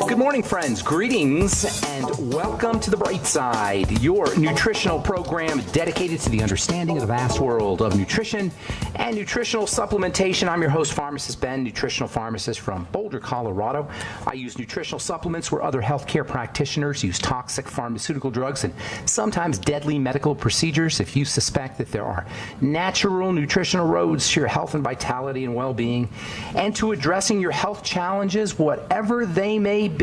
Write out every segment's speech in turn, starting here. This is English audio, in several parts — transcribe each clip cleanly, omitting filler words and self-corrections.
Good morning, friends. Greetings and welcome to The Bright Side, your nutritional program dedicated to the understanding of the vast world of nutrition and nutritional supplementation. I'm your host, Pharmacist Ben, nutritional pharmacist from Boulder, Colorado. I use nutritional supplements where other healthcare practitioners use toxic pharmaceutical drugs and sometimes deadly medical procedures. If you suspect that there are natural nutritional roads to your health and vitality and well-being and to addressing your health challenges, whatever they may be,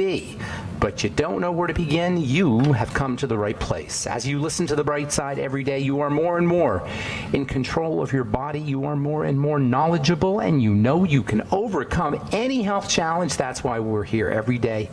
but you don't know where to begin, you have come to the right place. As you listen to The Bright Side every day, you are more and more in control of your body. You are more and more knowledgeable, and you know you can overcome any health challenge. That's why we're here every day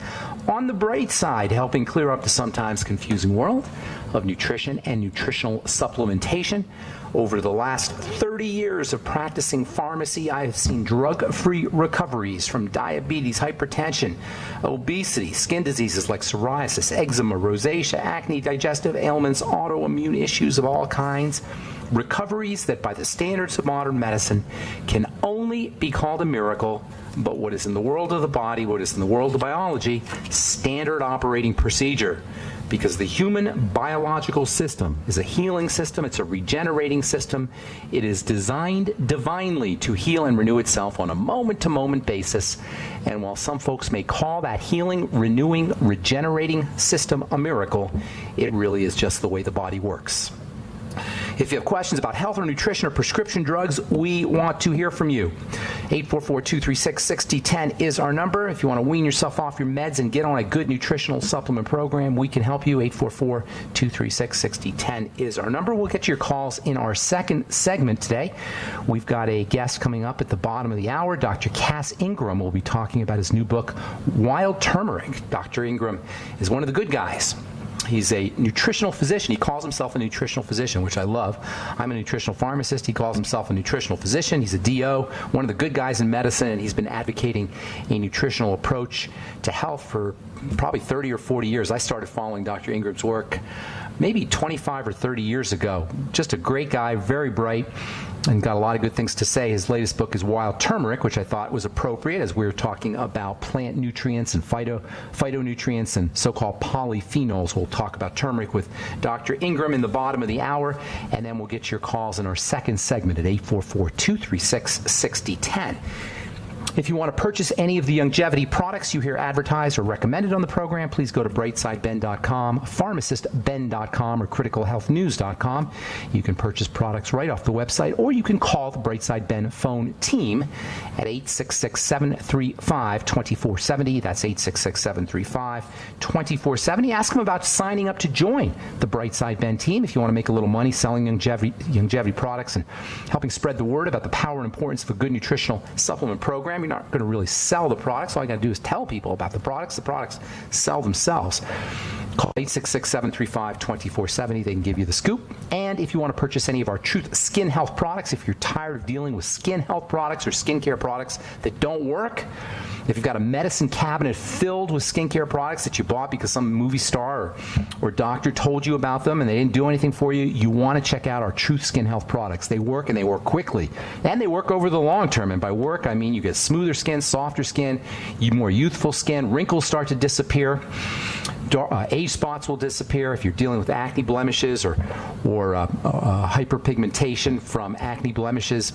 on The Bright Side, helping clear up the sometimes confusing world of nutrition and nutritional supplementation. Over the last 30 years of practicing pharmacy, I have seen drug-free recoveries from diabetes, hypertension, obesity, skin diseases like psoriasis, eczema, rosacea, acne, digestive ailments, autoimmune issues of all kinds. Recoveries that by the standards of modern medicine can only be called a miracle, but what is in the world of the body, what is in the world of biology, standard operating procedure. Because the human biological system is a healing system, it's a regenerating system. It is designed divinely to heal and renew itself on a moment-to-moment basis. And while some folks may call that healing, renewing, regenerating system a miracle, it really is just the way the body works. If you have questions about health or nutrition or prescription drugs, we want to hear from you. 844-236-6010 is our number. If you want to wean yourself off your meds and get on a good nutritional supplement program, we can help you. 844-236-6010 is our number. We'll get to your calls in our second segment today. We've got a guest coming up at the bottom of the hour. Dr. Cass Ingram will be talking about his new book, Wild Turmeric. Dr. Ingram is one of the good guys. He's a nutritional physician. He calls himself a nutritional physician, which I love. I'm a nutritional pharmacist. He calls himself a nutritional physician. He's a DO, one of the good guys in medicine, and he's been advocating a nutritional approach to health for probably 30 or 40 years. I started following Dr. Ingram's work maybe 25 or 30 years ago. Just a great guy, very bright, and got a lot of good things to say. His latest book is Wild Turmeric, which I thought was appropriate as we were talking about plant nutrients and phytonutrients and so-called polyphenols. We'll talk about turmeric with Dr. Ingram in the bottom of the hour, and then we'll get your calls in our second segment at 844-236-6010. If you want to purchase any of the longevity products you hear advertised or recommended on the program, please go to brightsideben.com, pharmacistben.com, or criticalhealthnews.com. You can purchase products right off the website, or you can call the Brightside Ben phone team at 866-735-2470. That's 866-735-2470. Ask them about signing up to join the Brightside Ben team if you want to make a little money selling longevity products and helping spread the word about the power and importance of a good nutritional supplement program. You're not going to really sell the products. All you got to do is tell people about the products. The products sell themselves. Call 866-735-2470. They can give you the scoop. And if you want to purchase any of our Truth Skin Health products, if you're tired of dealing with skin health products or skincare products that don't work, if you've got a medicine cabinet filled with skincare products that you bought because some movie star or doctor told you about them and they didn't do anything for you, you want to check out our Truth Skin Health products. They work, and they work quickly. And they work over the long term. And by work, I mean you get smoother skin, softer skin, more youthful skin, wrinkles start to disappear, age spots will disappear. If you're dealing with acne blemishes or hyperpigmentation from acne blemishes,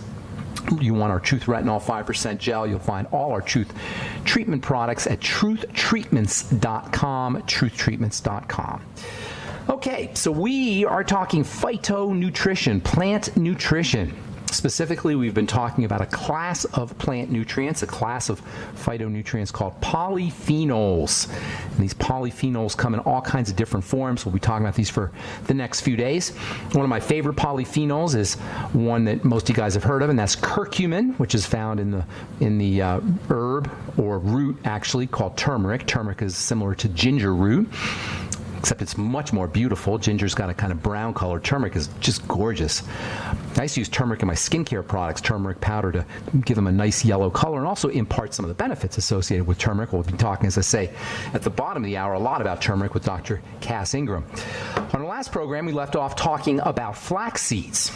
you want our Truth Retinol 5% gel. You'll find all our Truth treatment products at truthtreatments.com, truthtreatments.com. Okay, so we are talking phytonutrition, plant nutrition. Specifically, we've been talking about a class of plant nutrients, a class of phytonutrients called polyphenols. And these polyphenols come in all kinds of different forms. We'll be talking about these for the next few days. One of my favorite polyphenols is one that most of you guys have heard of, and that's curcumin, which is found in the herb or root, actually, called turmeric. Turmeric is similar to ginger root, except it's much more beautiful. Ginger's got a kind of brown color. Turmeric is just gorgeous. I used to use turmeric in my skincare products, turmeric powder, to give them a nice yellow color and also impart some of the benefits associated with turmeric. We'll be talking, as I say, at the bottom of the hour a lot about turmeric with Dr. Cass Ingram. On the last program, we left off talking about flax seeds.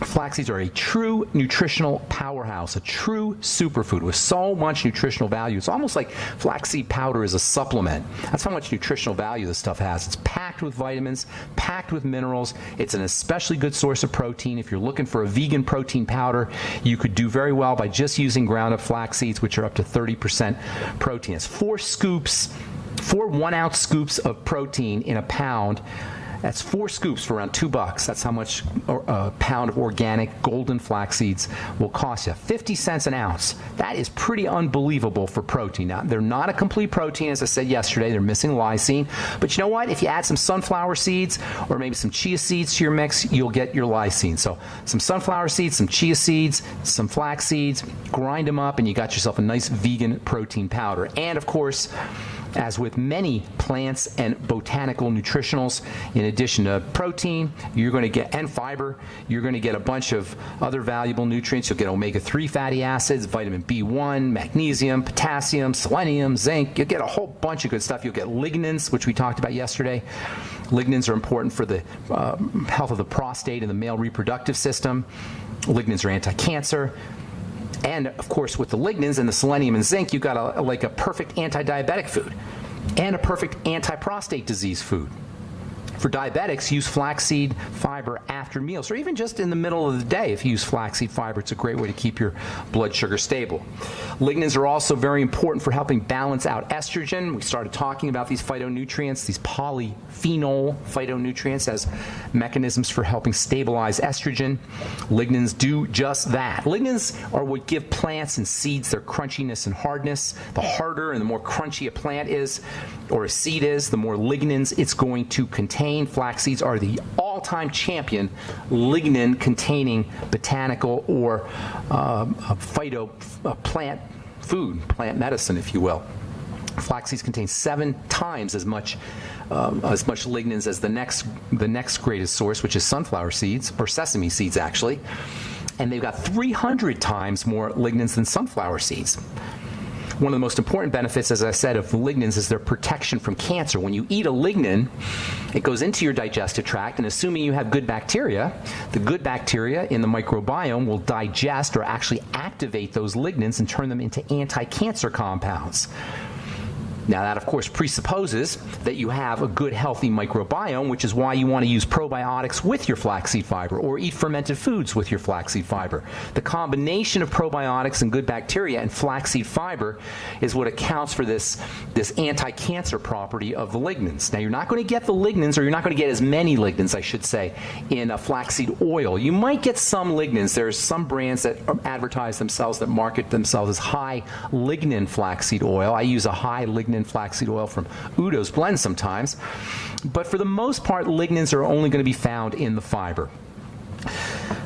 Flax seeds are a true nutritional powerhouse, a true superfood with so much nutritional value. It's almost like flaxseed powder is a supplement. That's how much nutritional value this stuff has. It's packed with vitamins, packed with minerals. It's an especially good source of protein. If you're looking for a vegan protein powder, you could do very well by just using ground up flax seeds, which are up to 30% protein. It's 4 1-ounce scoops of protein in a pound. That's 4 scoops for around $2. That's how much a pound of organic golden flax seeds will cost you. 50 cents an ounce. That is pretty unbelievable for protein. Now, they're not a complete protein, as I said yesterday. They're missing lysine. But you know what? If you add some sunflower seeds or maybe some chia seeds to your mix, you'll get your lysine. So some sunflower seeds, some chia seeds, some flax seeds, grind them up, and you got yourself a nice vegan protein powder. And, of course, as with many plants and botanical nutritionals, in addition to protein, you're going to get, and fiber, you're going to get a bunch of other valuable nutrients. You'll get omega-3 fatty acids, vitamin B1, magnesium, potassium, selenium, zinc. You'll get a whole bunch of good stuff. You'll get lignans, which we talked about yesterday. Lignans are important for the health of the prostate and the male reproductive system. Lignans are anti-cancer. And, of course, with the lignans and the selenium and zinc, you've got a perfect anti-diabetic food and a perfect anti-prostate disease food. For diabetics, use flaxseed fiber after meals, or even just in the middle of the day. If you use flaxseed fiber, it's a great way to keep your blood sugar stable. Lignans are also very important for helping balance out estrogen. We started talking about these phytonutrients, these polyphenol phytonutrients as mechanisms for helping stabilize estrogen. Lignans do just that. Lignans are what give plants and seeds their crunchiness and hardness. The harder and the more crunchy a plant is, or a seed is, the more lignans it's going to contain. Flax seeds are the all-time champion lignin-containing botanical or plant food, plant medicine, if you will. Flax seeds contain 7 times as much lignans as the next greatest source, which is sunflower seeds, or sesame seeds, actually. And they've got 300 times more lignans than sunflower seeds. One of the most important benefits, as I said, of lignans is their protection from cancer. When you eat a lignan, it goes into your digestive tract, and assuming you have good bacteria, the good bacteria in the microbiome will digest or actually activate those lignans and turn them into anti-cancer compounds. Now, that, of course, presupposes that you have a good, healthy microbiome, which is why you want to use probiotics with your flaxseed fiber or eat fermented foods with your flaxseed fiber. The combination of probiotics and good bacteria and flaxseed fiber is what accounts for this anti-cancer property of the lignans. Now, you're not going to get the lignans, or you're not going to get as many lignans, I should say, in a flaxseed oil. You might get some lignans. There's some brands that advertise themselves, that market themselves as high lignin flaxseed oil. I use a high lignin flaxseed oil from Udo's Blend sometimes, but for the most part, lignans are only going to be found in the fiber.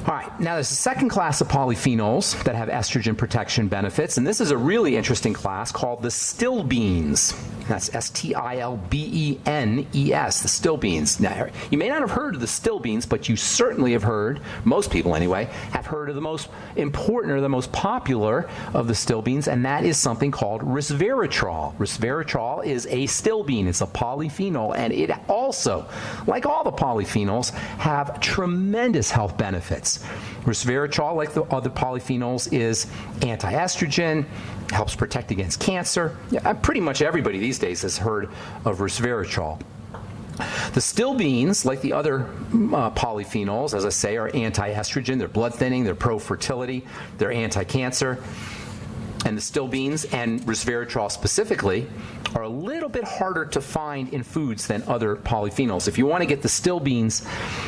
All right, now there's a second class of polyphenols that have estrogen protection benefits, and this is a really interesting class called the stilbenes. That's stilbenes, the stilbenes. Now, you may not have heard of the stilbenes, but you certainly have heard, most people anyway, have heard of the most important or the most popular of the stilbenes, and that is something called resveratrol. Resveratrol is a stilbene. It's a polyphenol, and it also, like all the polyphenols, have tremendous health benefits. Resveratrol, like the other polyphenols, is anti-estrogen, helps protect against cancer. Pretty much everybody these days has heard of resveratrol. The stilbenes, like the other polyphenols, as I say, are anti-estrogen. They're blood thinning, they're pro-fertility, they're anti-cancer. And the stilbenes, and resveratrol specifically, are a little bit harder to find in foods than other polyphenols. If you want to get the stilbenes,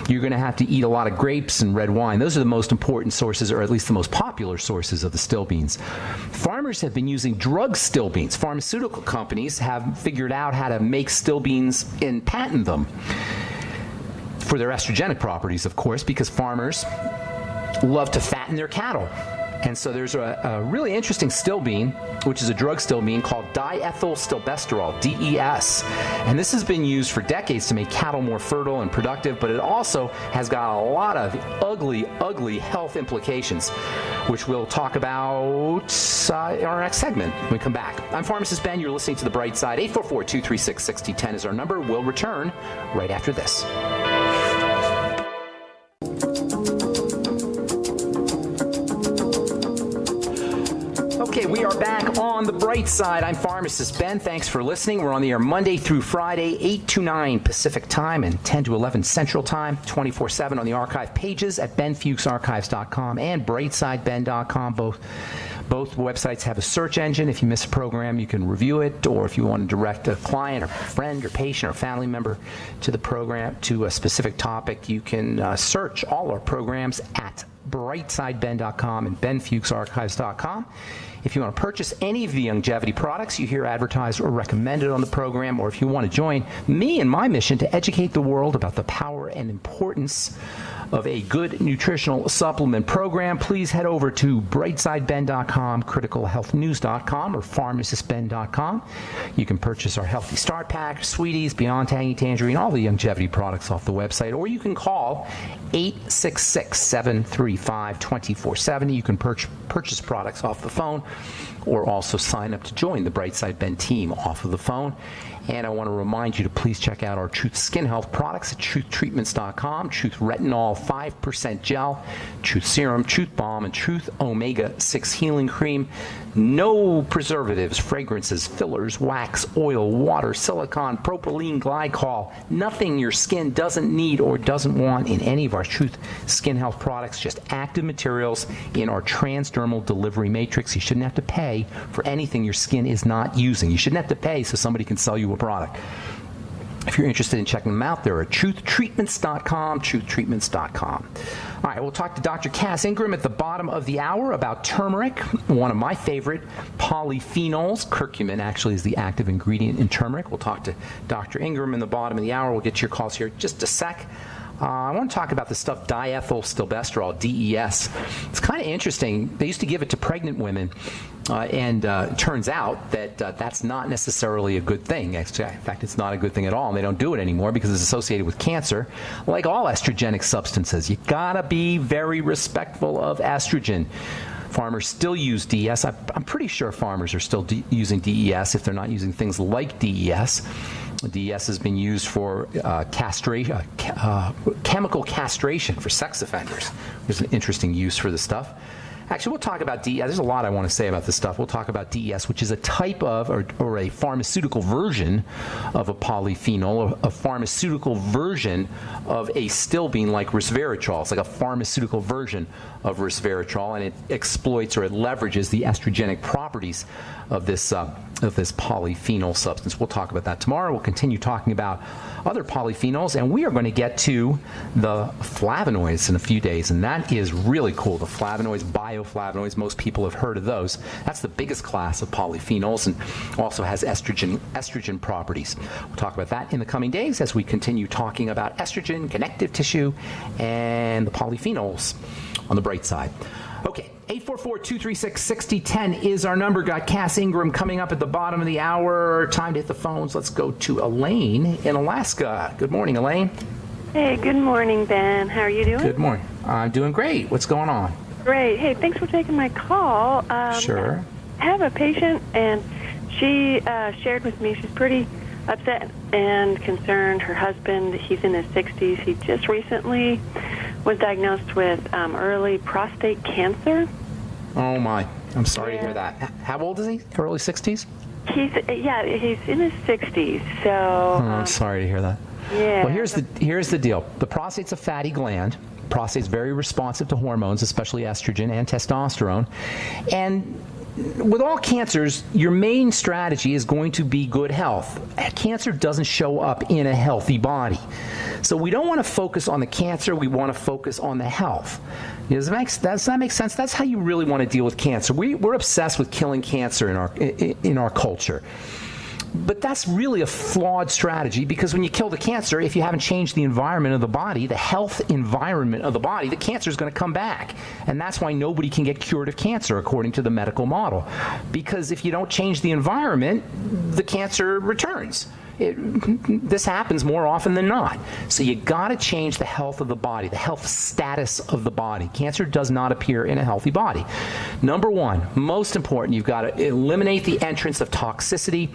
you're going to have to eat a lot of grapes and red wine. Those are the most important sources, or at least the most popular sources of the stilbenes. Farmers have been using drug stilbenes. Pharmaceutical companies have figured out how to make stilbenes and patent them for their estrogenic properties, of course, because farmers love to fatten their cattle. And so there's a really interesting stilbene, which is a drug stilbene called diethylstilbestrol, DES. And this has been used for decades to make cattle more fertile and productive, but it also has got a lot of ugly, ugly health implications, which we'll talk about in our next segment when we come back. I'm Pharmacist Ben. You're listening to The Bright Side. 844-236-6010 is our number. We'll return right after this. Bright Side. I'm pharmacist Ben. Thanks for listening. We're on the air Monday through Friday, 8 to 9 Pacific Time and 10 to 11 Central Time, 24/7 on the archive pages at benfuchsarchives.com and brightsideben.com. Both websites have a search engine. If you miss a program, you can review it, or if you want to direct a client or friend or patient or family member to the program, to a specific topic, you can search all our programs at brightsideben.com and benfuchsarchives.com. If you want to purchase any of the longevity products you hear advertised or recommended on the program, or if you want to join me in my mission to educate the world about the power and importance of a good nutritional supplement program, please head over to brightsideben.com, criticalhealthnews.com, or pharmacistben.com. You can purchase our Healthy Start Pack, Sweeties, Beyond Tangy Tangerine, all the longevity products off the website, or you can call 866-735-2470. You can purchase products off the phone, or also sign up to join the Brightside Ben team off of the phone. And I want to remind you to please check out our Truth Skin Health products at truthtreatments.com. Truth Retinol 5% Gel, Truth Serum, Truth Balm, and Truth Omega-6 Healing Cream. No preservatives, fragrances, fillers, wax, oil, water, silicone, propylene glycol. Nothing your skin doesn't need or doesn't want in any of our Truth Skin Health products. Just active materials in our transdermal delivery matrix. You shouldn't have to pay for anything your skin is not using. You shouldn't have to pay so somebody can sell you a product. If you're interested in checking them out, they're at truthtreatments.com, truthtreatments.com. All right, we'll talk to Dr. Cass Ingram at the bottom of the hour about turmeric, one of my favorite polyphenols. Curcumin actually is the active ingredient in turmeric. We'll talk to Dr. Ingram in the bottom of the hour. We'll get to your calls here in just a sec. I want to talk about the stuff diethylstilbestrol, DES. It's kind of interesting. They used to give it to pregnant women, and it turns out that that's not necessarily a good thing. Actually, in fact, it's not a good thing at all, and they don't do it anymore because it's associated with cancer. Like all estrogenic substances, you gotta be very respectful of estrogen. Farmers still use DES. I'm pretty sure farmers are still using DES if they're not using things like DES. DES has been used for chemical castration for sex offenders. There's an interesting use for this stuff. Actually, we'll talk about DES. There's a lot I want to say about this stuff. We'll talk about DES, which is a type of, or a pharmaceutical version of a polyphenol, a pharmaceutical version of a stilbene like resveratrol. It's like a pharmaceutical version of resveratrol, and it exploits or it leverages the estrogenic properties of this polyphenol substance. We'll talk about that tomorrow. We'll continue talking about other polyphenols, and we are going to get to the flavonoids in a few days, and that is really cool. The flavonoids, bioflavonoids, most people have heard of those. That's the biggest class of polyphenols, and also has estrogen properties. We'll talk about that in the coming days as we continue talking about estrogen, connective tissue, and the polyphenols on the bright side. Okay, 844-236-6010 is our number. Got Cass Ingram coming up at the bottom of the hour. Time to hit the phones. Let's go to Elaine in Alaska. Good morning, Elaine. Hey, good morning, Ben. How are you doing? Good morning. I'm doing great. What's going on? Great. Hey, thanks for taking my call. Sure. I have a patient, and she shared with me she's pretty upset and concerned. Her husband, he's in his 60s. He just recently was diagnosed with early prostate cancer. Oh, my. I'm sorry to hear that. How old is he? Early 60s? He's in his 60s. So I'm sorry to hear that. Yeah. Well, here's the deal. The prostate's a fatty gland. Prostate's very responsive to hormones, especially estrogen and testosterone. And with all cancers, your main strategy is going to be good health. Cancer doesn't show up in a healthy body. So we don't want to focus on the cancer, we want to focus on the health. Does that make sense? That's how you really want to deal with cancer. We're obsessed with killing cancer in our culture. But that's really a flawed strategy, because when you kill the cancer, if you haven't changed the environment of the body, the health environment of the body, the cancer is going to come back. And that's why nobody can get cured of cancer, according to the medical model. Because if you don't change the environment, the cancer returns. this happens more often than not. So you got to change the health of the body, the health status of the body. Cancer does not appear in a healthy body. Number one, most important, you've got to eliminate the entrance of toxicity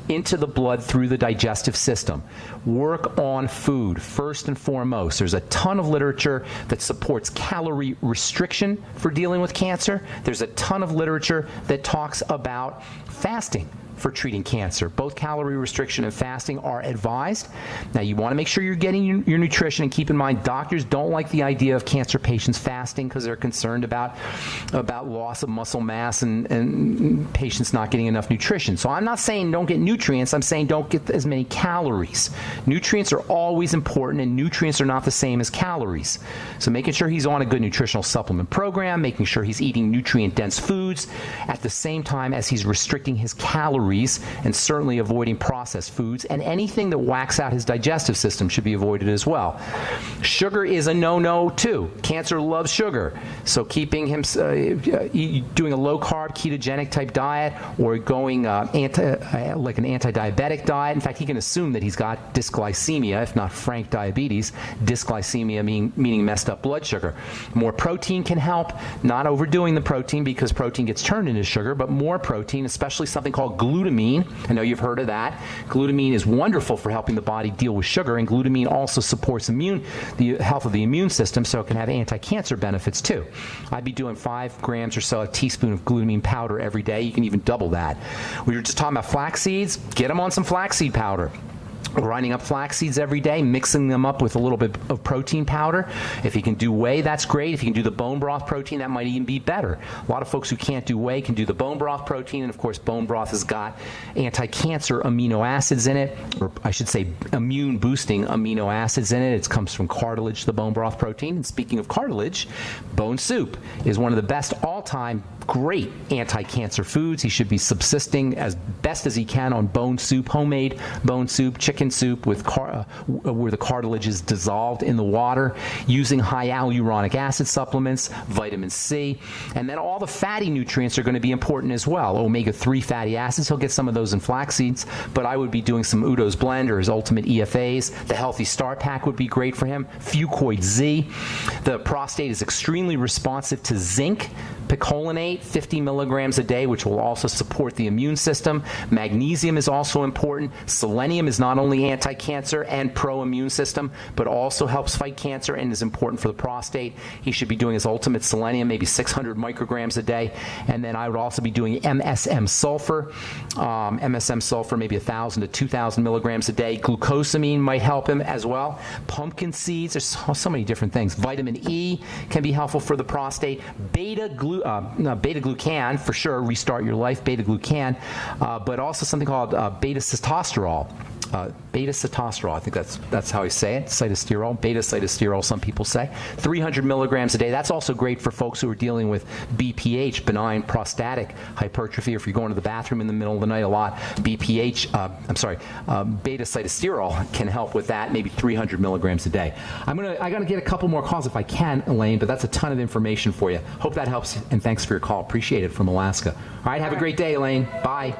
into the blood through the digestive system. Work on food first and foremost. There's a ton of literature that supports calorie restriction for dealing with cancer. There's a ton of literature that talks about fasting for treating cancer. Both calorie restriction and fasting are advised. Now, you want to make sure you're getting your nutrition, and keep in mind, doctors don't like the idea of cancer patients fasting because they're concerned about loss of muscle mass and patients not getting enough nutrition. So I'm not saying don't get nutrients. I'm saying don't get as many calories. Nutrients are always important, and nutrients are not the same as calories. So making sure he's on a good nutritional supplement program, making sure he's eating nutrient-dense foods at the same time as he's restricting his calories, and certainly avoiding processed foods, and anything that whacks out his digestive system should be avoided as well. Sugar is a no-no too. Cancer loves sugar, so keeping him doing a low-carb ketogenic type diet, or going like an anti-diabetic diet. In fact, he can assume that he's got dysglycemia, if not frank diabetes. Dysglycemia meaning messed up blood sugar. More protein can help, not overdoing the protein because protein gets turned into sugar, but more protein, especially something called glutamine. I know you've heard of that. Glutamine is wonderful for helping the body deal with sugar, and glutamine also supports the health of the immune system, so it can have anti-cancer benefits too. I'd be doing 5 grams or so, a teaspoon of glutamine powder every day. You can even double that. We were just talking about flax seeds. Get them on some flaxseed powder. Grinding up flax seeds every day, mixing them up with a little bit of protein powder. If you can do whey, that's great. If you can do the bone broth protein, that might even be better. A lot of folks who can't do whey can do the bone broth protein, and of course bone broth has got anti-cancer amino acids in it, or I should say immune boosting amino acids in it. It comes from cartilage, the bone broth protein. And speaking of cartilage, bone soup is one of the best all-time great anti-cancer foods. He should be subsisting as best as he can on bone soup, homemade bone soup, chicken soup with where the cartilage is dissolved in the water, using high hyaluronic acid supplements, vitamin C, and then all the fatty nutrients are going to be important as well. Omega-3 fatty acids, he'll get some of those in flax seeds, but I would be doing some Udo's Blend or his Ultimate EFAs. The Healthy Start Pack would be great for him. Fucoid Z. The prostate is extremely responsive to zinc. Picolinate, 50 milligrams a day, which will also support the immune system. Magnesium is also important. Selenium is not only anti-cancer and pro-immune system, but also helps fight cancer and is important for the prostate. He should be doing his Ultimate Selenium, maybe 600 micrograms a day. And then I would also be doing MSM sulfur. MSM sulfur, maybe 1,000 to 2,000 milligrams a day. Glucosamine might help him as well. Pumpkin seeds, there's so many different things. Vitamin E can be helpful for the prostate. Beta-glucan, for sure, restart your life, beta-glucan, but also something called beta-sitosterol. Beta-sitosterol, I think that's how you say it, cytosterol, beta-cytosterol, some people say. 300 milligrams a day. That's also great for folks who are dealing with BPH, benign prostatic hypertrophy, or if you're going to the bathroom in the middle of the night a lot, beta-cytosterol can help with that, maybe 300 milligrams a day. I got to get a couple more calls if I can, Elaine, but that's a ton of information for you. Hope that helps, and thanks for your call. Appreciate it, from Alaska. All right, have a great day, Elaine. Bye.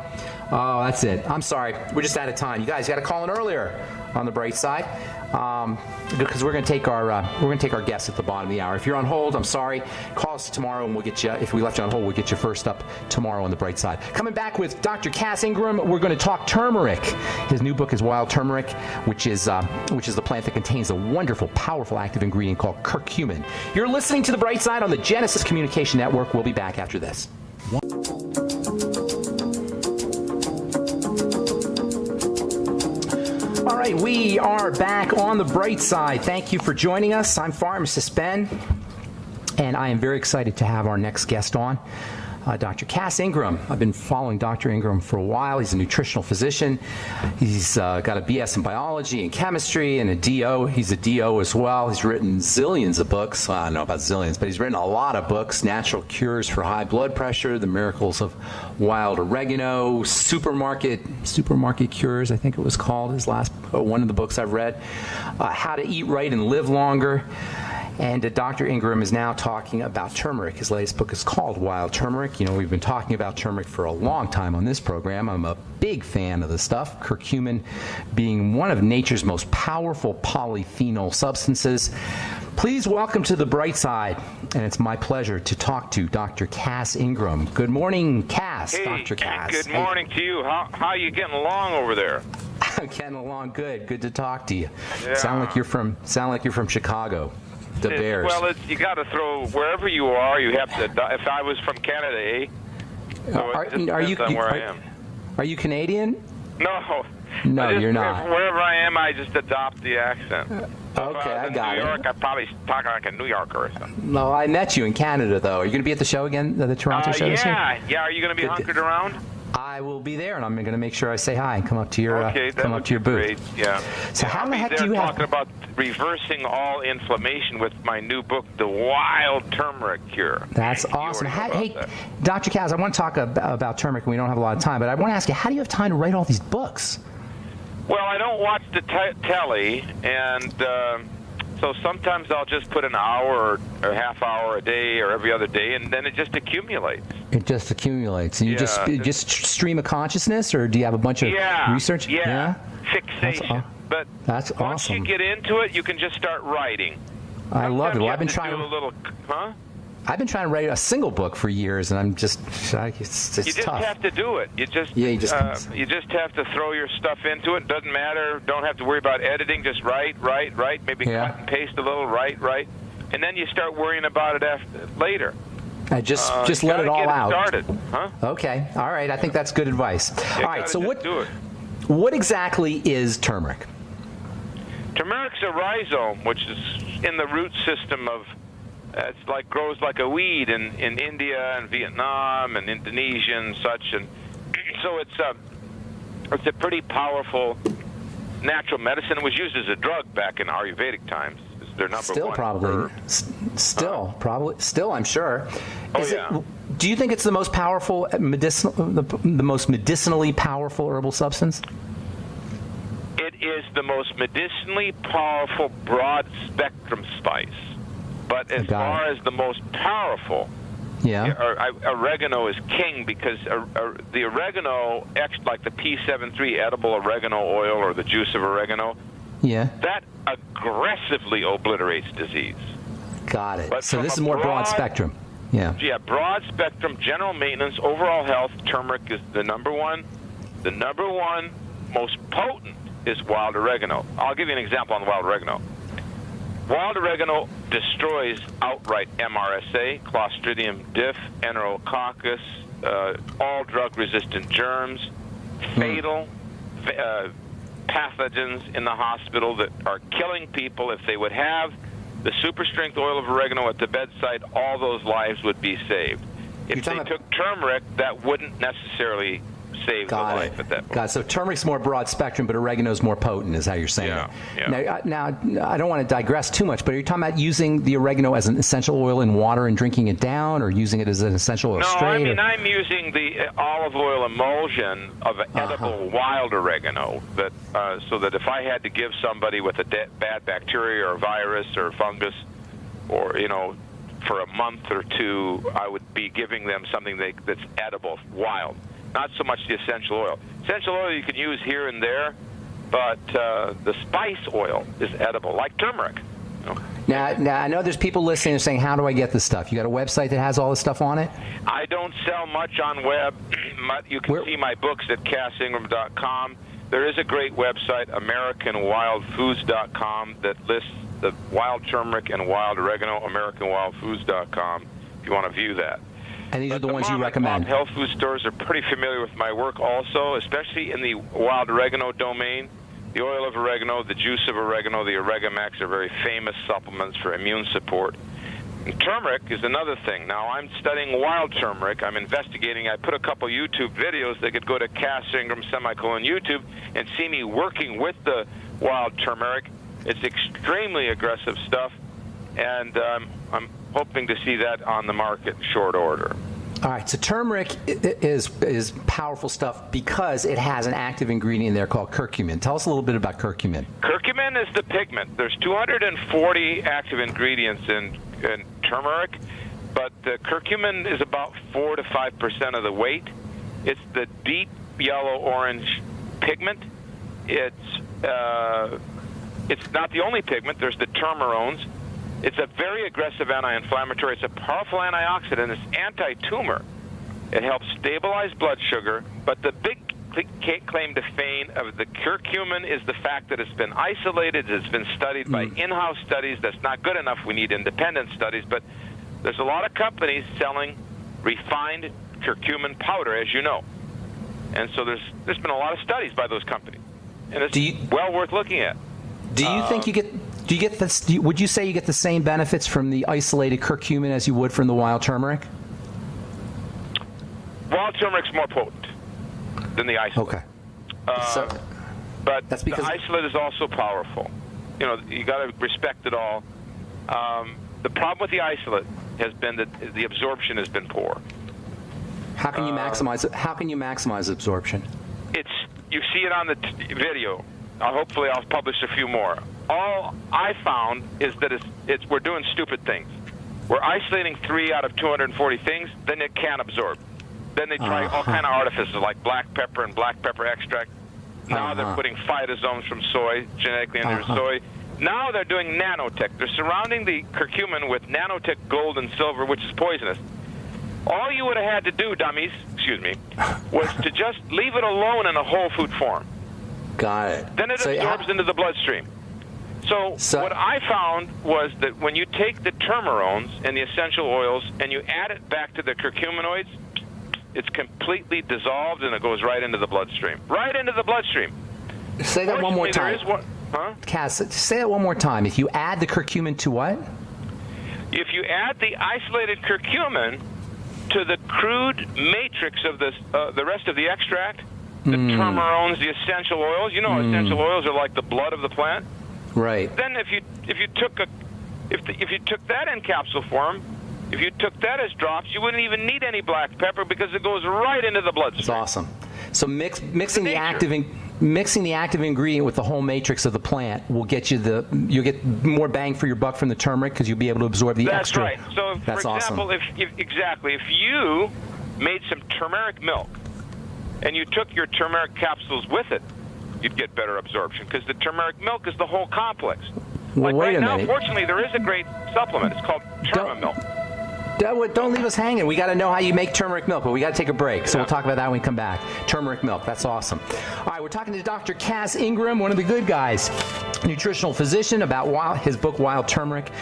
Oh, that's it. I'm sorry. We're just out of time. You guys got to call in earlier on the bright side, because we're going to take our guests at the bottom of the hour. If you're on hold, I'm sorry. Call us tomorrow, and we'll get you. If we left you on hold, we'll get you first up tomorrow on the bright side. Coming back with Dr. Cass Ingram, we're going to talk turmeric. His new book is Wild Turmeric, which is the plant that contains a wonderful, powerful active ingredient called curcumin. You're listening to the bright side on the Genesis Communication Network. We'll be back after this. All right, we are back on the bright side. Thank you for joining us. I'm Pharmacist Ben, and I am very excited to have our next guest on, Dr. Cass Ingram. I've been following Dr. Ingram for a while. He's a nutritional physician. He's got a BS in biology and chemistry and a DO. He's a DO as well. He's written zillions of books. Well, I don't know about zillions, but he's written a lot of books. Natural Cures for High Blood Pressure, The Miracles of Wild Oregano, Supermarket Cures, I think it was called, one of the books I've read. How to Eat Right and Live Longer. And Dr. Ingram is now talking about turmeric. His latest book is called Wild Turmeric. You know, we've been talking about turmeric for a long time on this program. I'm a big fan of the stuff, curcumin being one of nature's most powerful polyphenol substances. Please welcome to the bright side, and it's my pleasure to talk to Dr. Cass Ingram. Good morning, Cass. Hey, Dr. Cass. Good morning to you. How are you getting along over there? I'm getting along good. Good to talk to you. Yeah. Sound like you're from Chicago. The Bears. Well, you got to throw wherever you are. You have to. If I was from Canada, So are you where I am? Are you Canadian? No. No, you're not. Wherever I am, I just adopt the accent. Okay, I got New York, it. I'd probably talk like a New Yorker or something. No, I met you in Canada, though. Are you going to be at the show again, the Toronto show this year? Yeah. Are you going to be hunkered around? I will be there, and I'm going to make sure I say hi and come up to your booth. Great. Yeah. So how the heck do you have? Talking about reversing all inflammation with my new book, The Wild Turmeric Cure. That's awesome. Hey, Dr. Kaz, I want to talk about turmeric, and we don't have a lot of time, but I want to ask you, how do you have time to write all these books? Well, I don't watch the telly, and so sometimes I'll just put an hour or half hour a day or every other day, and then it just accumulates. It just accumulates. And you just stream of consciousness, or do you have a bunch of research? Yeah. Fixation. But that's once awesome. you get into it, you can just start writing. I love it. Well, I've been trying trying to do a little, I've been trying to write a single book for years, and it's tough. You just have to do it. You just have to throw your stuff into it. Doesn't matter. Don't have to worry about editing. Just write. Maybe cut and paste a little. Write, and then you start worrying about it later. Just let it all out. Started, huh? Okay. All right. I think that's good advice. All right. So what exactly is turmeric? Turmeric's a rhizome, which is in the root system of. It's grows like a weed in India and Vietnam and Indonesia and such, and so it's a pretty powerful natural medicine. It was used as a drug back in Ayurvedic times. It's their number still one. Probably. Still, I'm sure. Do you think it's the most powerful the most medicinally powerful herbal substance? It is the most medicinally powerful broad spectrum spice. But as far as the most powerful, oregano is king because the oregano, like the P73 edible oregano oil or the juice of oregano, that aggressively obliterates disease. Got it. So this is more broad spectrum. Yeah. Yeah, broad spectrum, general maintenance, overall health. Turmeric is the number one. The number one most potent is wild oregano. I'll give you an example on the wild oregano. Wild oregano destroys outright MRSA, Clostridium diff, Enterococcus, all drug-resistant germs, fatal pathogens in the hospital that are killing people. If they would have the super-strength oil of oregano at the bedside, all those lives would be saved. If they took turmeric, that wouldn't necessarily save the life at that point. Got it. So turmeric's more broad spectrum, but oregano's more potent, is how you're saying it. Yeah. Now, I don't want to digress too much, but are you talking about using the oregano as an essential oil in water and drinking it down, or using it as an essential oil straight? No, I'm using the olive oil emulsion of edible wild oregano, so that if I had to give somebody with a bad bacteria or virus or fungus, or for a month or two, I would be giving them something that's edible, wild. Not so much the essential oil. Essential oil you can use here and there, but the spice oil is edible, like turmeric. Now, I know there's people listening and saying, how do I get this stuff? You got a website that has all this stuff on it? I don't sell much on web. You can see my books at cassingram.com. There is a great website, AmericanWildFoods.com, that lists the wild turmeric and wild oregano, AmericanWildFoods.com, if you want to view that. And these are the ones you recommend. Health food stores are pretty familiar with my work also, especially in the wild oregano domain. The oil of oregano, the juice of oregano, the Oregamax are very famous supplements for immune support. And turmeric is another thing. Now, I'm studying wild turmeric. I'm investigating. I put a couple YouTube videos. They could go to Cass Ingram, YouTube, and see me working with the wild turmeric. It's extremely aggressive stuff, and I'm hoping to see that on the market in short order. All right, so turmeric is powerful stuff because it has an active ingredient in there called curcumin. Tell us a little bit about curcumin. Curcumin is the pigment. There's 240 active ingredients in turmeric, but the curcumin is about 4 to 5% of the weight. It's the deep yellow-orange pigment. It's not the only pigment. There's the turmerones. It's a very aggressive anti-inflammatory. It's a powerful antioxidant. It's anti-tumor. It helps stabilize blood sugar. But the big claim to fame of the curcumin is the fact that it's been isolated. It's been studied by in-house studies. That's not good enough. We need independent studies. But there's a lot of companies selling refined curcumin powder, as you know. And so there's been a lot of studies by those companies. And it's well worth looking at. Do you think would you say you get the same benefits from the isolated curcumin as you would from the wild turmeric? Wild turmeric's more potent than the isolate. Okay. But that's because the isolate is also powerful. You know, you got to respect it all. The problem with the isolate has been that the absorption has been poor. How can you maximize it? How can you maximize absorption? You see it on the video. Hopefully, I'll publish a few more. All I found is that we're doing stupid things. We're isolating 3 out of 240 things, then it can't absorb. Then they try all kind of artifices like black pepper and black pepper extract. Now they're putting phytonutrients from soy, genetically engineered soy. Now they're doing nanotech. They're surrounding the curcumin with nanotech gold and silver, which is poisonous. All you would have had to do, dummies, was to just leave it alone in a whole food form. Got it. Then it absorbs into the bloodstream. So what I found was that when you take the turmerones and the essential oils and you add it back to the curcuminoids, it's completely dissolved and it goes right into the bloodstream. Right into the bloodstream. Say that one more time. Cass, say that one more time. If you add the curcumin to what? If you add the isolated curcumin to the crude matrix of the rest of the extract, the turmerones, the essential oils. You know, essential oils are like the blood of the plant. Right. Then if you took that in capsule form, if you took that as drops, you wouldn't even need any black pepper because it goes right into the bloodstream. That's awesome. So mixing the active ingredient with the whole matrix of the plant will get you'll get more bang for your buck from the turmeric because you'll be able to absorb the extra. That's right. So for example, awesome. if you made some turmeric milk and you took your turmeric capsules with it, you'd get better absorption because the turmeric milk is the whole complex. Well, wait a minute. Now, fortunately, there is a great supplement. It's called Turmamilk. Don't leave us hanging. We got to know how you make turmeric milk, but we got to take a break. So we'll talk about that when we come back. Turmeric milk. That's awesome. All right, we're talking to Dr. Cass Ingram, one of the good guys, nutritional physician, about his book, Wild Turmeric.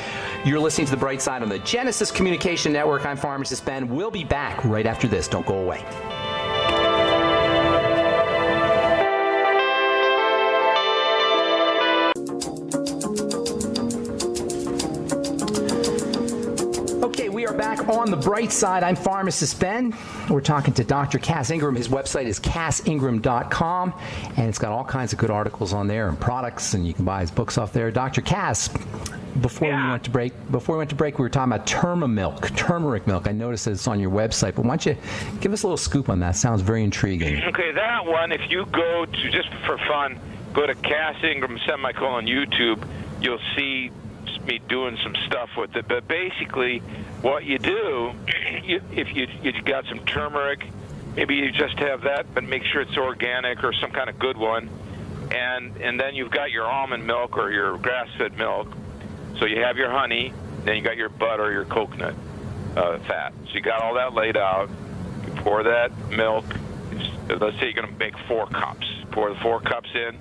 You're listening to The Bright Side on the Genesis Communication Network. I'm Pharmacist Ben. We'll be back right after this. Don't go away. Back on the bright side, I'm Pharmacist Ben. We're talking to Dr. Cass Ingram. His website is cassingram.com, and it's got all kinds of good articles on there and products, and you can buy his books off there. Dr. Cass, before we went to break, we were talking about turmeric milk. I noticed that it's on your website, but why don't you give us a little scoop on that? Sounds very intriguing. Okay, that one, if you go to, just for fun, go to Cass Ingram YouTube, you'll see me doing some stuff with it. But basically, what you do, if you got some turmeric, maybe you just have that, but make sure it's organic or some kind of good one. And then you've got your almond milk or your grass-fed milk. So you have your honey, then you got your butter, your coconut fat. So you got all that laid out. You pour that milk. Let's say you're going to make 4 cups. Pour the 4 cups in.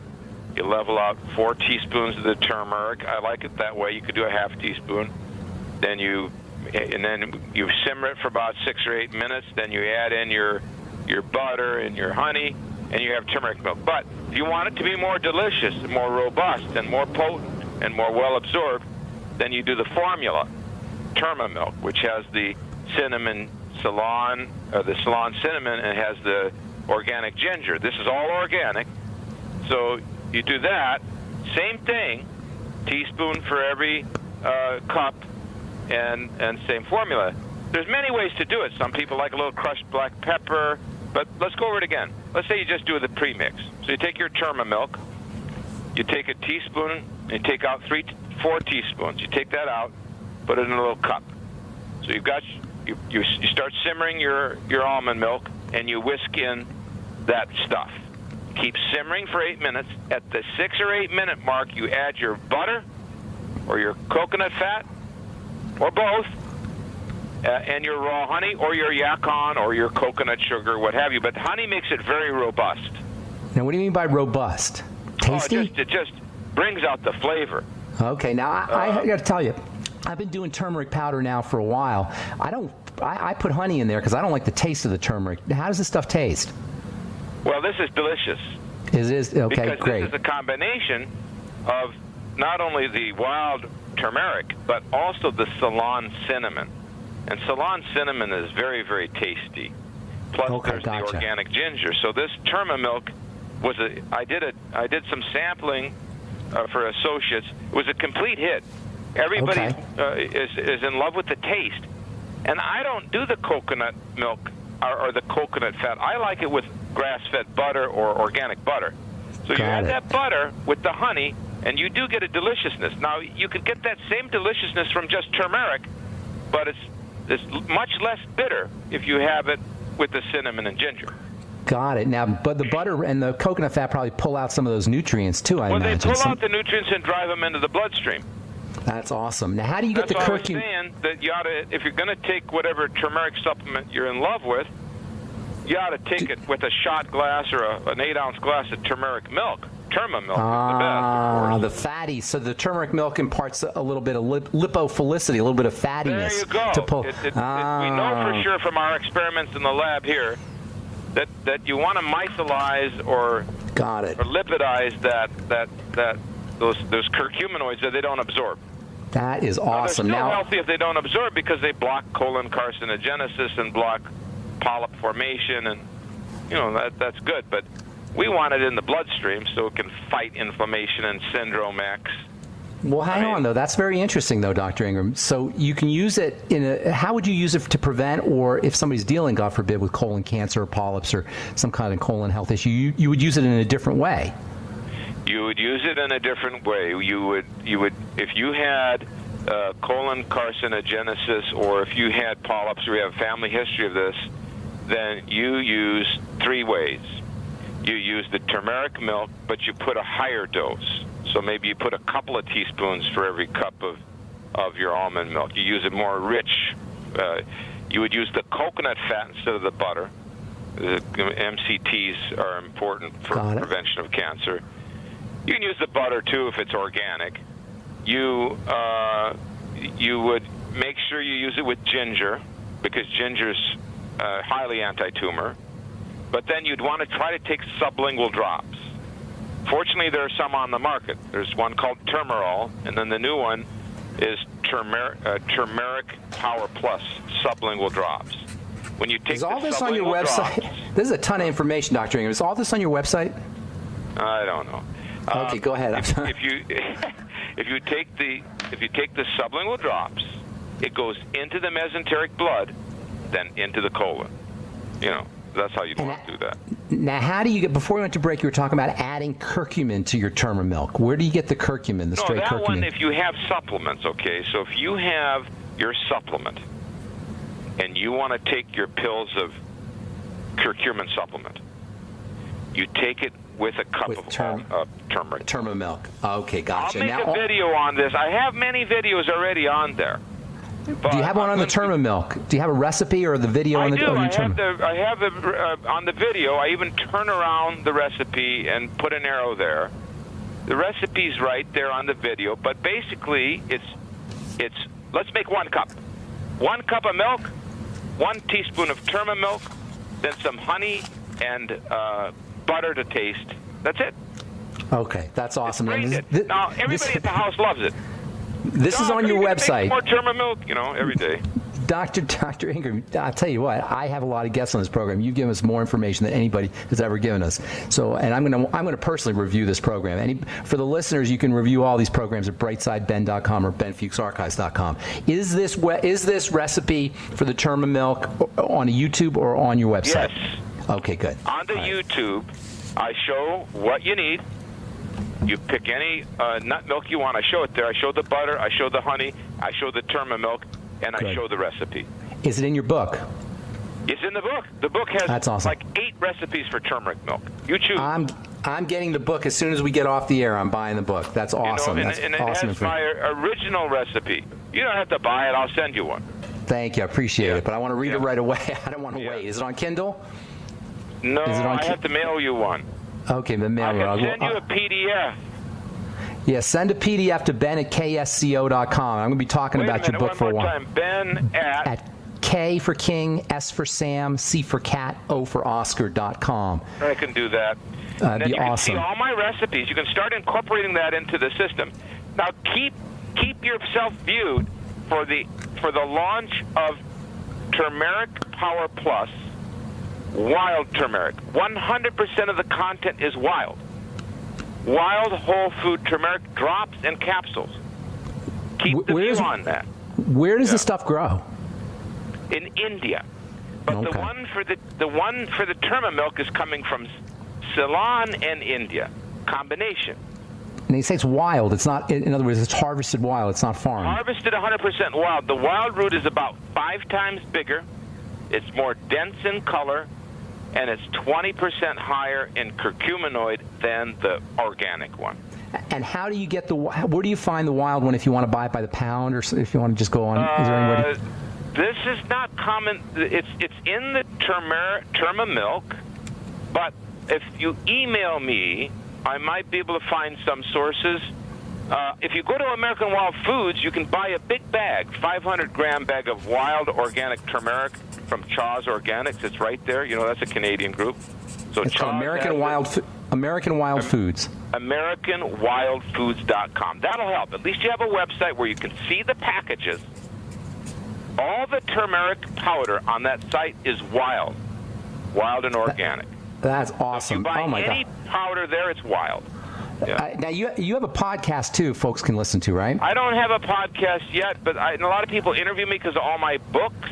You level out 4 teaspoons of the turmeric. I like it that way. You could do a half teaspoon. Then you simmer it for about 6 or 8 minutes. Then you add in your butter and your honey, and you have turmeric milk. But if you want it to be more delicious, and more robust, and more potent, and more well absorbed, then you do the formula, Turmamilk, which has the cinnamon Ceylon, the Ceylon cinnamon, and has the organic ginger. This is all organic. So you do that, same thing, teaspoon for every cup, and same formula. There's many ways to do it. Some people like a little crushed black pepper, but let's go over it again. Let's say you just do the premix. So you take your turmeric, you take a teaspoon, and you take out 4 teaspoons. You take that out, put it in a little cup. So you've got you start simmering your almond milk, and you whisk in that stuff. Keep simmering for 8 minutes. At the 6 or 8 minute mark, you add your butter or your coconut fat or both, and your raw honey or your yacon or your coconut sugar, what have you. But honey makes it very robust. Now, what do you mean by robust? Tasty? It just brings out the flavor. Okay, now I got to tell you, I've been doing turmeric powder now for a while. I put honey in there because I don't like the taste of the turmeric. How does this stuff taste? Well, this is delicious. It is? Okay, because great. This is a combination of not only the wild turmeric, but also the Ceylon cinnamon. And Ceylon cinnamon is very, very tasty. Plus, there's the organic ginger. So this turmeric was I did some sampling for associates. It was a complete hit. Everybody is in love with the taste. And I don't do the coconut milk or the coconut fat. I like it with grass-fed butter or organic butter. So you add that butter with the honey, and you do get a deliciousness. Now, you could get that same deliciousness from just turmeric, but it's much less bitter if you have it with the cinnamon and ginger. Got it. Now, but the butter and the coconut fat probably pull out some of those nutrients, too, I imagine. Well, they pull out the nutrients and drive them into the bloodstream. That's awesome. Now, how do you get the curcumin? That's why I was saying that you ought to, if you're going to take whatever turmeric supplement you're in love with, you ought to take it with a shot glass or an 8-ounce glass of turmeric milk. Turmeric milk is the best, of course. The fatty. So the turmeric milk imparts a little bit of lipophilicity, a little bit of fattiness. There you go. To pull. We know for sure from our experiments in the lab here that you want to micelize or lipidize those curcuminoids that they don't absorb. That is awesome. They're still healthy if they don't absorb because they block colon carcinogenesis and block polyp formation, and that's good. But we want it in the bloodstream so it can fight inflammation and syndrome X. Well, hang on, though. That's very interesting, though, Dr. Ingram. So you can use it how would you use it to prevent, or if somebody's dealing, God forbid, with colon cancer or polyps or some kind of colon health issue, you would use it in a different way? You would use it in a different way. You would if you had colon carcinogenesis, or if you had polyps, or you have a family history of this, then you use 3 ways. You use the turmeric milk, but you put a higher dose. So maybe you put a couple of teaspoons for every cup of your almond milk. You use it more rich. You would use the coconut fat instead of the butter. The MCTs are important for prevention of cancer. You can use the butter, too, if it's organic. You would make sure you use it with ginger, because ginger's highly anti-tumor. But then you'd want to try to take sublingual drops. Fortunately, there are some on the market. There's one called Turmerol, and then the new one is Turmeric Power Plus sublingual drops. When you take is all this on your website? This is a ton of information, Dr. Ingram. Is all this on your website? I don't know. Okay, go ahead. If you take the sublingual drops, it goes into the mesenteric blood, then into the colon. That's how you want to do that. Now, how do you get? Before we went to break, you were talking about adding curcumin to your turmeric milk. Where do you get the curcumin? The straight curcumin? One, if you have supplements, okay. So if you have your supplement, and you want to take your pills of curcumin supplement, you take it with a cup of turmeric. Turmeric milk. Okay, gotcha. I'll make a video on this. I have many videos already on there. Do you have one on the turmeric milk? Do you have a recipe or the video on the turmeric? I have on the video. I even turn around the recipe and put an arrow there. The recipe's right there on the video, but basically it's let's make 1 cup. 1 cup of milk, 1 teaspoon of turmeric milk, then some honey and butter to taste. That's it. Okay, that's awesome. Now, everybody at the house loves it. This is on your website. More turmeric milk, every day. Dr. Ingram, I'll tell you what, I have a lot of guests on this program. You've given us more information than anybody has ever given us. So, and I'm going to personally review this program. For the listeners, you can review all these programs at brightsideben.com or benfuchsarchives.com. Is this recipe for the turmeric milk on YouTube or on your website? Yes. Okay, good. On the YouTube, I show what you need. You pick any nut milk you want. I show it there. I show the butter. I show the honey. I show the turmeric milk. And I show the recipe. Is it in your book? It's in the book. The book has That's awesome. like 8 recipes for turmeric milk. You choose. I'm getting the book as soon as we get off the air. I'm buying the book. That's awesome. And That's it awesome. has my original recipe. You don't have to buy it. I'll send you one. Thank you. I appreciate it. But I want to read it right away. I don't want to wait. Is it on Kindle? No, I have to mail you one. Okay, the mail. I can send you a PDF. Yeah, send a PDF to Ben at ksco.com. I'm going to be talking about your book for a while. One more time, Ben at K for King, S for Sam, C for Cat, O for Oscar.com. I can do that. That'd be you awesome. can see all my recipes. You can start incorporating that into the system. Now keep yourself viewed for the launch of Turmeric Power Plus, wild turmeric. 100% of the content is wild. Wild whole food turmeric drops and capsules. Keep the view on that. Where does the stuff grow? In India. But the one for the turmeric milk is coming from Ceylon and India. Combination. And they say it's wild. It's not, in other words, it's harvested wild. It's not farmed. Harvested 100% wild. The wild root is about 5 times bigger. It's more dense in color. And it's 20% higher in curcuminoid than the organic one. And how do you get where do you find the wild one if you want to buy it by the pound or if you want to just go on? Is there anybody? This is not common. It's in the turmeric milk, but if you email me, I might be able to find some sources. If you go to American Wild Foods, you can buy a big bag, 500-gram bag of wild organic turmeric from Chaw's Organics. It's right there. You know, that's a Canadian group. So it's called American Wild Foods. AmericanWildFoods.com. That'll help. At least you have a website where you can see the packages. All the turmeric powder on that site is wild and organic. That's awesome. So if you buy any powder there, it's wild. Yeah. Now, you have a podcast, too, folks can listen to, right? I don't have a podcast yet, but a lot of people interview me because of all my books.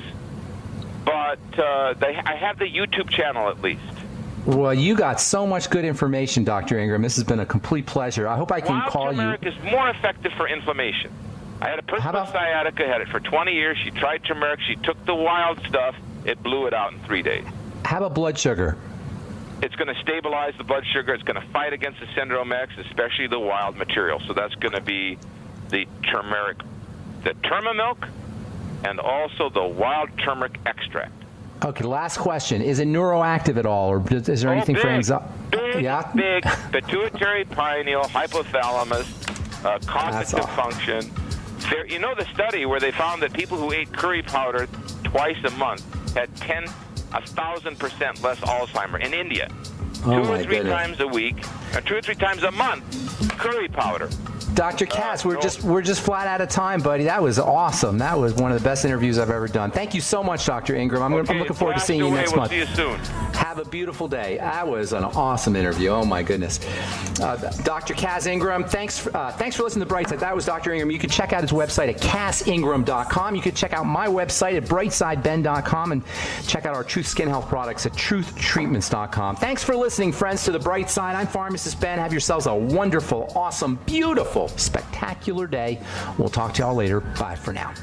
But I have the YouTube channel, at least. Well, you got so much good information, Dr. Ingram. This has been a complete pleasure. I hope I can call you. Wild turmeric is more effective for inflammation. I had a person with sciatica, had it for 20 years. She tried turmeric. She took the wild stuff. It blew it out in 3 days. How about blood sugar? It's going to stabilize the blood sugar. It's going to fight against the Syndrome X, especially the wild material. So that's going to be the turmeric milk, and also the wild turmeric extract. Okay, last question. Is it neuroactive at all, or is there anything for anxiety? Big. Pituitary, pineal, hypothalamus, cognitive function. You know the study where they found that people who ate curry powder twice a month had 1,000% less Alzheimer in India. 2 or 3 times a week, or 2 or 3 times a month, curry powder. Dr. Katz, we're just flat out of time, buddy. That was awesome. That was one of the best interviews I've ever done. Thank you so much, Dr. Ingram. I'm looking forward to seeing you next month. We'll see you soon. Have a beautiful day. That was an awesome interview. Oh my goodness. Dr. Kaz Ingram, thanks for listening to Brightside. That was Dr. Ingram. You can check out his website at CassIngram.com. You can check out my website at BrightSideBen.com and check out our Truth Skin Health products at TruthTreatments.com. Thanks for listening, friends, to The Bright Side. I'm Pharmacist Ben. Have yourselves a wonderful, awesome, beautiful, spectacular day. We'll talk to y'all later. Bye for now.